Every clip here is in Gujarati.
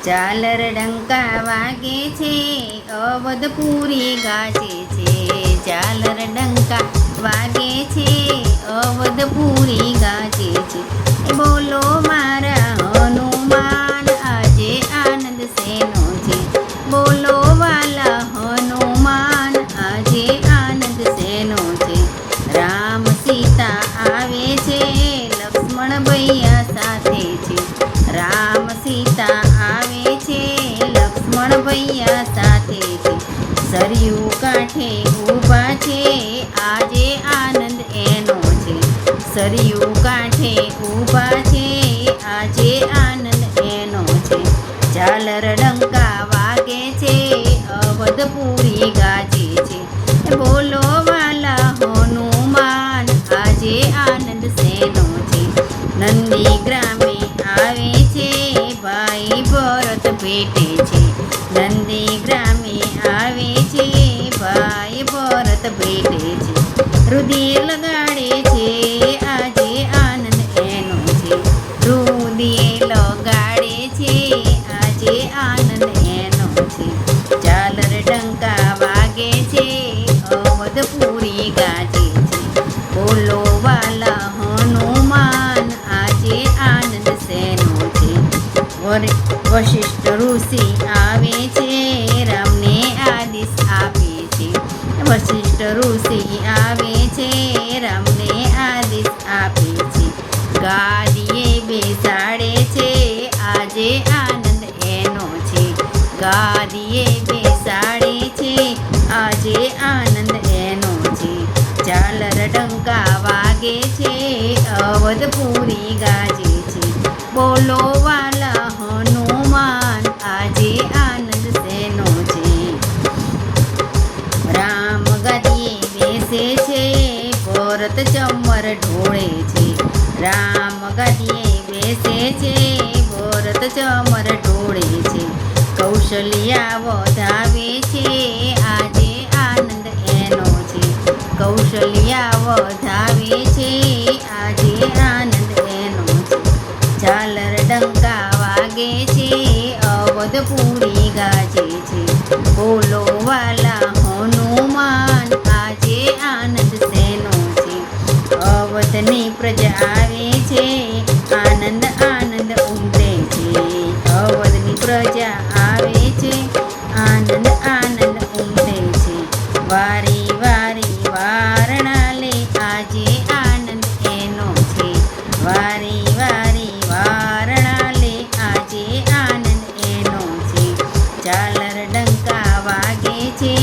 ઝાલર ડંકા વાગે છે, અવધપુરી ગાજે છે. ઝાલર ડંકા વાગે છે, અવધપુરી ગાજે છે. બોલો મારા હનુમાન, આજે આનંદ શેનો છે. બોલો વાલા હનુમાન, આજે આનંદ શેનો છે. રામ સીતા આવે છે, લક્ષ્મણ ભૈયા સાથે છે. રામ સીતા આવે છે, લક્ષ્મણ ભૈયા સાથે છે. સરયુ કાંઠે ઊભા છે, આજે આનંદ એનો છે. સરયુ કાંઠે ઊભા છે, આજે આનંદ એનો છે. ઝાલર ડંકા વાગે છે, અવધપુરી ગાજે છે. બોલો વાલા હનુમાન, આજે આનંદ શેનો છે. નંદી ગ્રામે આવે છે, ભાઈ ભરત ભેટે છે. નંદી ગ્રામે આવે છે, ભાઈ ભરત ભેટે છે. રુધિર લગાડે છે, આજે આનંદ એનો છે. રુધિર લગાડે છે, આજે આનંદ એનો છે. ઝાલર ડંકા વાગે છે, અવધપુરી ગાજે છે. બોલો વાલા હનુમાન, આજે આનંદ શેનો છે. વશિષ્ઠ ઋષિ આવે છે, રામને આદેશ આપે છે. વશિષ્ઠ ઋષિ આવે છે, રામને આદેશ આપે છે. ગાદીએ બેસાડે છે, આજે આનંદ એનો છે. ગાદીએ બેસાડે છે, આજે આનંદ એનો છે. ઝાલર ડંકા વાગે છે, અવધપુરી ગાજે છે. બોલો વાલા હનુમાન, આજે આનંદ શેનો છે. રામ ગાદીએ બેસે છે, ભરત ચમર ઢોળે છે. રામ ગાદીએ બેસે છે, ભરત ચમર ઢોળે છે. કૌશલ્યા વધાવે છે, આજે આનંદ એનો છે. કૌશલ્યા વધાવે છે, આજે આનંદ એનો છે. ઝાલર ડંકા વાગે છે, અવધપુરી ગાજે છે. બોલો વાલા હનુમાન, આજે આનંદ શેનો છે. અવધની પ્રજા આવે છે, આનંદ આનંદ ઉમટે છે. અવધની પ્રજા આવે છે, આનંદ આનંદ ઉમટે છે. વારી વારી વારણાલે, આજે આનંદ એનો છે. વારી વારી વારણાલે, આજે આનંદ એનો છે. ઝાલર ડંકા વાગે છે,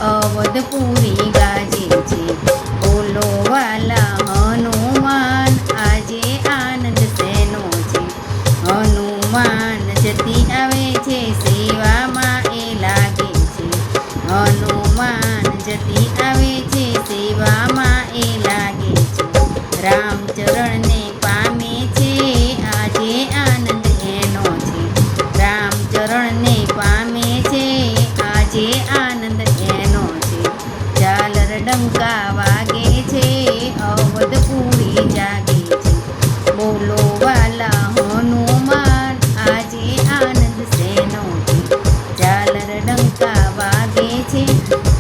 અવધપુરી ગાજે છે. બોલો વાલા હનુમાન, આજે આનંદ શેનો છે. હનુમાન જતી આવે છે, સેવામાં એ લાગે છે. હનુમાન જતી આવે છે, સેવામાં એ લાગે છે. રામચરણને પામે છે, આજે આનંદ એનો છે. રામચરણને પામે છે, આજે આનંદ એનો છે. ઝાલર ડંકા વાગે છે, અવધપુરી જાગે છે. બોલો વાલા હનુમાન, આજે આનંદ શેનો છે. ઝાલર ડંકા વાગે છે,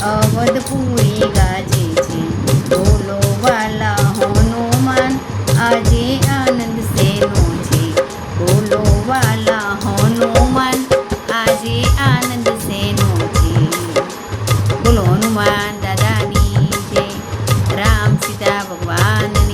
અવધપુરી ગાજે છે. બોલો વાલા હનુમાન, આજે આનંદ શેનો છે. બોલો વાલા હનુમાન, આજે આનંદ શેનો છે. બોલો હનુમાન દાદાની જય. રામ સીતા ભગવાનની